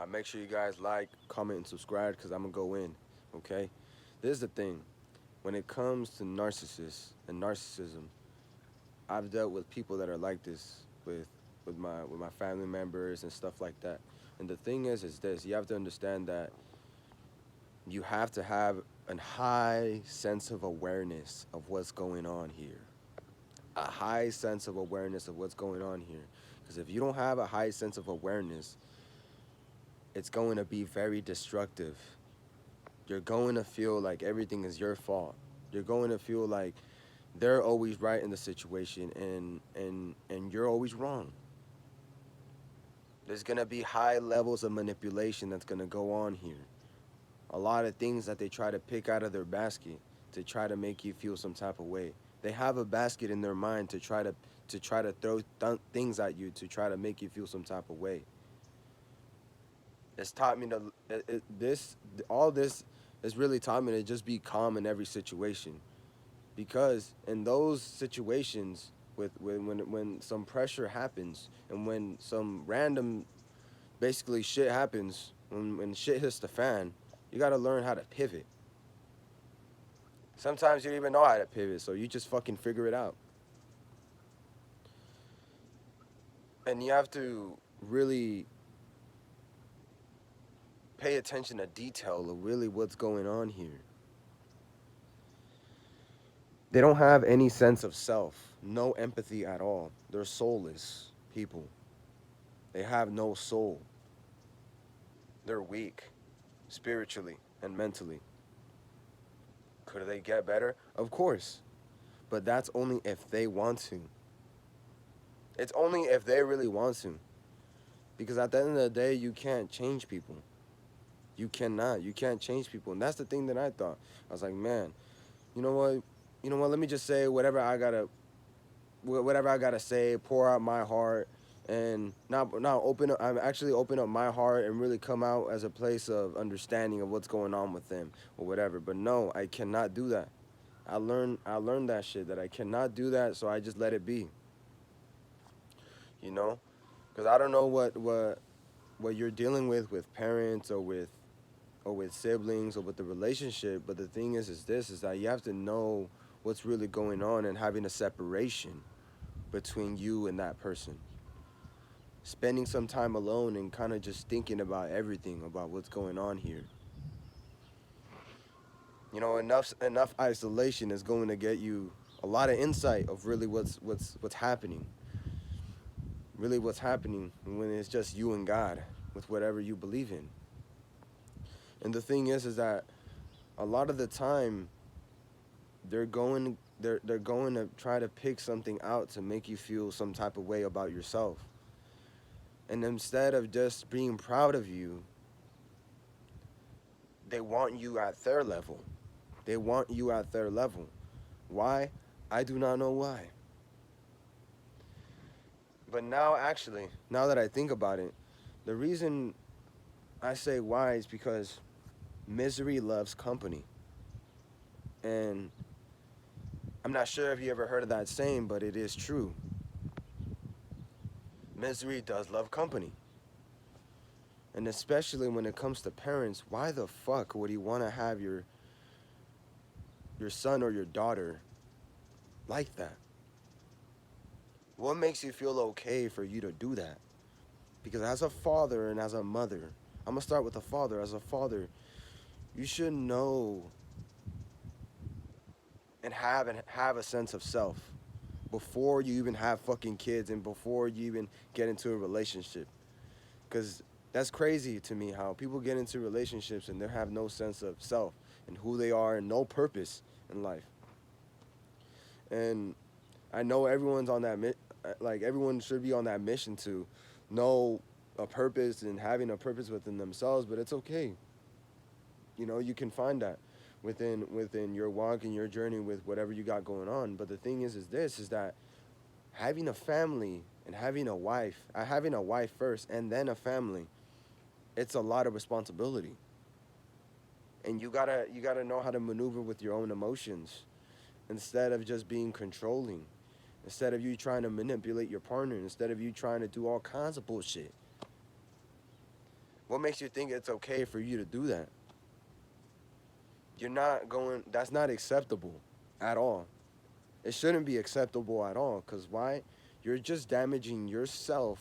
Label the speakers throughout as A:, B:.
A: Make sure you guys like, comment, and subscribe because I'm going to go in. Okay? This is the thing. When it comes to narcissists and narcissism, I've dealt with people that are like this with my family members and stuff like that. And the thing is this: you have to understand that you have to have a high sense of awareness of what's going on here. A high sense of awareness of what's going on here. Because if you don't have a high sense of awareness, it's going to be very destructive. You're going to feel like everything is your fault. You're going to feel like they're always right in the situation and you're always wrong. There's going to be high levels of manipulation that's going to go on here. A lot of things that they try to pick out of their basket to try to make you feel some type of way. They have a basket in their mind to try to throw things at you to try to make you feel some type of way. It's taught me to this all this has really taught me to just be calm in every situation, because in those situations when some pressure happens and when some random basically shit happens, when shit hits the fan, you got to learn how to pivot. Sometimes you don't even know how to pivot, so you just fucking figure it out. And you have to really pay attention to detail of really what's going on here. They don't have any sense of self, no empathy at all. They're soulless people. They have no soul. They're weak spiritually and mentally. Could they get better? Of course. But that's only if they want to. It's only if they really want to. Because at the end of the day, you can't change people. You cannot. You can't change people. And that's the thing that I thought. I was like, man, you know what? You know what? Let me just say whatever I gotta say, pour out my heart, and not open up. I'm actually open up my heart and really come out as a place of understanding of what's going on with them or whatever. But no, I cannot do that. I learned that shit that I cannot do that, so I just let it be. You know, because I don't know what you're dealing with parents or with siblings or with the relationship. But the thing is that you have to know what's really going on and having a separation between you and that person. Spending some time alone and kind of just thinking about everything about what's going on here. Enough isolation is going to get you a lot of insight of really what's happening. Really what's happening when it's just you and God with whatever you believe in. And the thing is that a lot of the time they're going to try to pick something out to make you feel some type of way about yourself. And instead of just being proud of you, they want you at their level. They want you at their level. Why? I do not know why. But now, actually, now that I think about it, the reason I say why is because misery loves company. And I'm not sure if you ever heard of that saying, but it is true. Misery does love company. And especially when it comes to parents, why the fuck would you want to have your son or your daughter like that? What makes you feel okay for you to do that? Because as a father and as a mother, I'm gonna start with the father. As a father, you should know and have a sense of self before you even have fucking kids and before you even get into a relationship. Because that's crazy to me how people get into relationships and they have no sense of self and who they are and no purpose in life. And I know everyone's on that like everyone should be on that mission to know a purpose and having a purpose within themselves, but it's okay. You can find that within your walk and your journey with whatever you got going on. But the thing is that having a family and having a wife first and then a family, it's a lot of responsibility. And you gotta know how to maneuver with your own emotions instead of just being controlling. Instead of you trying to manipulate your partner, instead of you trying to do all kinds of bullshit. What makes you think it's okay for you to do that? You're not going, that's not acceptable at all. It shouldn't be acceptable at all. Because why? You're just damaging yourself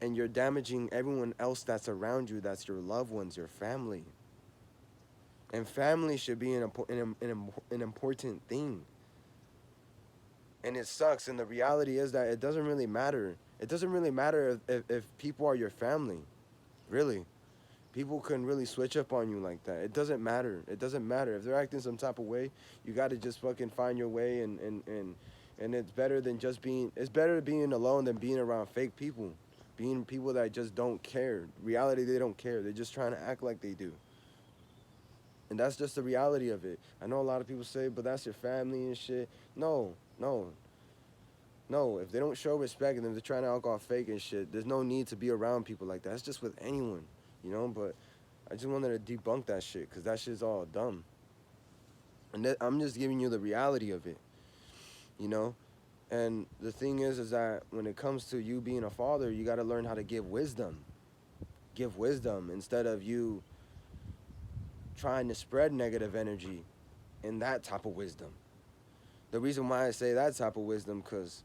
A: and you're damaging everyone else that's around you, that's your loved ones, your family. And family should be an important thing. And it sucks. And the reality is that it doesn't really matter. It doesn't really matter if people are your family. Really. People can really switch up on you like that. It doesn't matter. It doesn't matter. If they're acting some type of way, you got to just fucking find your way. And it's better than just being, it's better being alone than being around fake people. Being people that just don't care. Reality, they don't care. They're just trying to act like they do. And that's just the reality of it. I know a lot of people say, but that's your family and shit. No, no, no. If they don't show respect and if they're trying to act all fake and shit, there's no need to be around people like that. It's just with anyone, you know? But I just wanted to debunk that shit because that shit's all dumb. And I'm just giving you the reality of it, you know? And the thing is that when it comes to you being a father, you got to learn how to give wisdom. Give wisdom instead of you trying to spread negative energy in that type of wisdom. The reason why I say that type of wisdom, because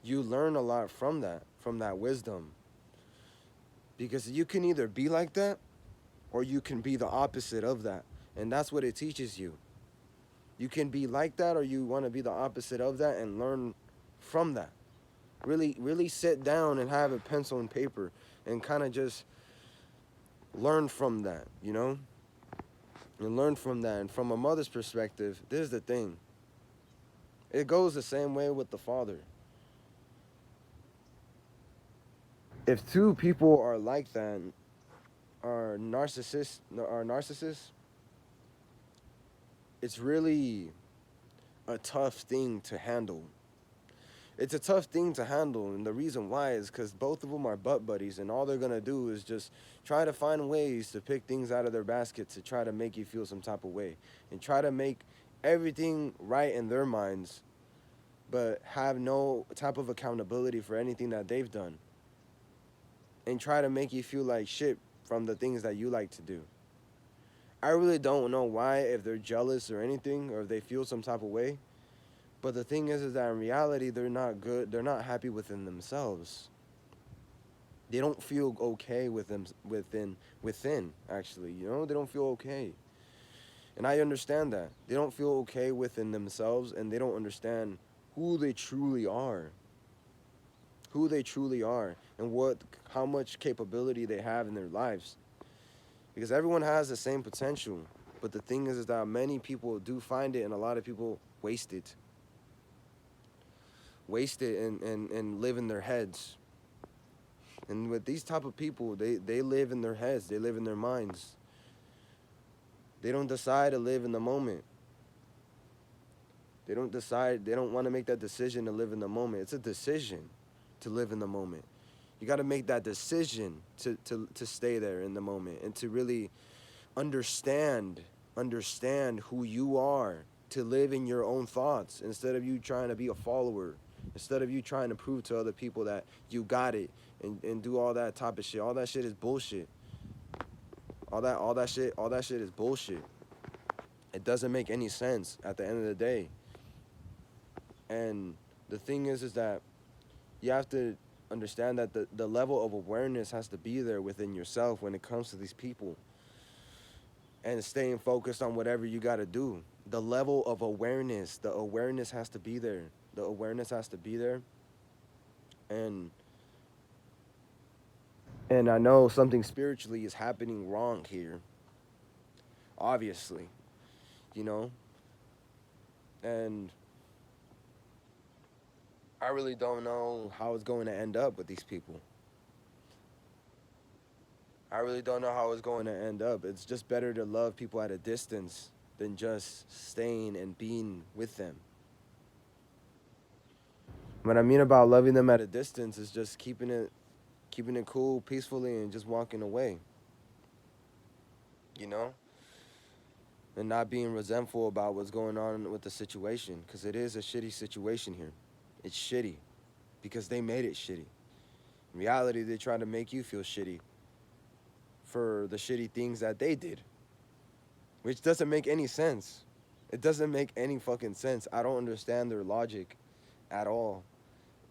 A: you learn a lot from that wisdom. Because you can either be like that or you can be the opposite of that. And that's what it teaches you. You can be like that or you want to be the opposite of that and learn from that. Really, really sit down and have a pencil and paper and kind of just learn from that, you know? And learn from that. And from a mother's perspective, this is the thing. It goes the same way with the father. If two people are like that, are narcissists, it's really a tough thing to handle. It's a tough thing to handle, and the reason why is because both of them are butt buddies, and all they're gonna do is just try to find ways to pick things out of their basket to try to make you feel some type of way, and try to make everything right in their minds, but have no type of accountability for anything that they've done, and try to make you feel like shit from the things that you like to do. I really don't know why, if they're jealous or anything, or if they feel some type of way. But the thing is that in reality, they're not good. They're not happy within themselves. They don't feel okay with them within. Actually, you know, they don't feel okay, and I understand that they don't feel okay within themselves, and they don't understand who they truly are, and how much capability they have in their lives. Because everyone has the same potential, but the thing is that many people do find it, and a lot of people waste it. And live in their heads. And with these type of people, they live in their heads. They live in their minds. They don't decide to live in the moment. They don't want to make that decision to live in the moment. It's a decision to live in the moment. You got to make that decision to stay there in the moment and to really understand who you are, to live in your own thoughts instead of you trying to be a follower. Instead of you trying to prove to other people that you got it and do all that type of shit. All that shit is bullshit. All that shit is bullshit. It doesn't make any sense at the end of the day. And the thing is that you have to understand that the level of awareness has to be there within yourself when it comes to these people. And staying focused on whatever you got to do. The level of awareness, the awareness has to be there. The awareness has to be there. And I know something spiritually is happening wrong here. Obviously, you know? And I really don't know how it's going to end up with these people. I really don't know how it's going to end up. It's just better to love people at a distance than just staying and being with them. What I mean about loving them at a distance is just keeping it cool, peacefully, and just walking away. You know? And not being resentful about what's going on with the situation, because it is a shitty situation here. It's shitty because they made it shitty. In reality, they try to make you feel shitty for the shitty things that they did, which doesn't make any sense. It doesn't make any fucking sense. I don't understand their logic at all.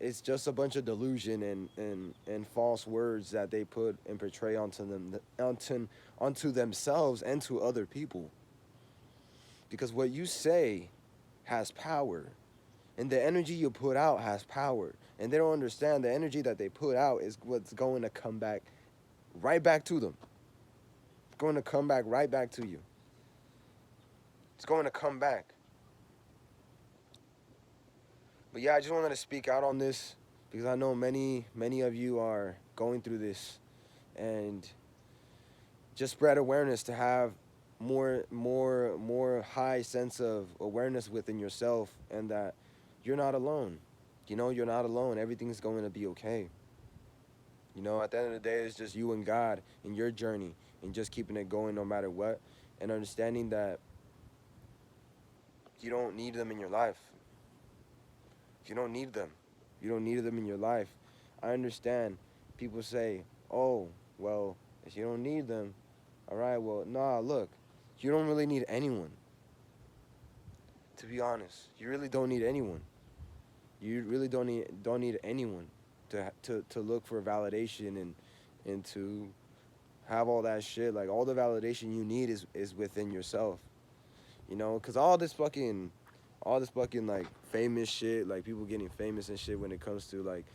A: It's just a bunch of delusion and false words that they put and portray onto themselves and to other people. Because what you say has power, and the energy you put out has power. And they don't understand the energy that they put out is what's going to come back right back to them. It's going to come back right back to you. It's going to come back. But yeah, I just wanted to speak out on this because I know many of you are going through this, and just spread awareness to have more high sense of awareness within yourself, and that you're not alone. You know, you're not alone. Everything's going to be okay. You know, at the end of the day, it's just you and God in your journey, and just keeping it going no matter what, and understanding that you don't need them in your life. You don't need them. You don't need them in your life. I understand people say, oh, well, if you don't need them, all right, well, nah, look, you don't really need anyone. To be honest, you really don't need anyone. You really don't need anyone to look for validation and to have all that shit. Like, all the validation you need is within yourself. You know, because all this fucking like famous shit, like people getting famous and shit when it comes to like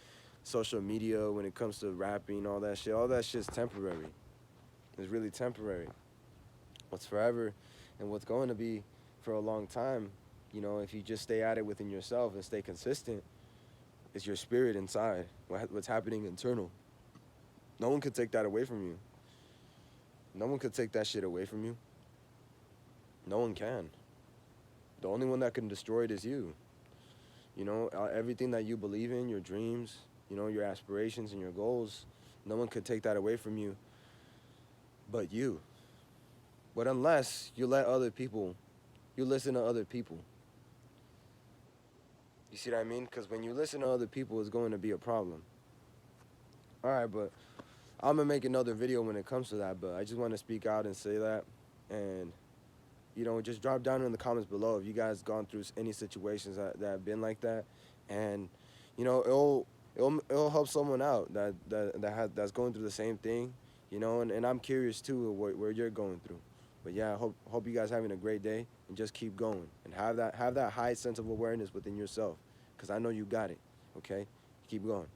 A: social media, when it comes to rapping, all that shit's temporary. It's really temporary. What's forever and what's going to be for a long time, you know, if you just stay at it within yourself and stay consistent, is your spirit inside, what's happening internal. No one could take that away from you. No one could take that shit away from you. No one can. The only one that can destroy it is you. You know, everything that you believe in, your dreams, you know, your aspirations and your goals, no one could take that away from you but you. But unless you let other people, you listen to other people. You see what I mean? Because when you listen to other people, it's going to be a problem. All right, but I'm going to make another video when it comes to that, but I just want to speak out and say that. And, you know, just drop down in the comments below if you guys gone through any situations that have been like that. And, you know, it'll help someone out that's going through the same thing, you know, and I'm curious, too, where you're going through. But yeah, I hope you guys having a great day, and just keep going and have that high sense of awareness within yourself, because I know you got it, okay? Keep going.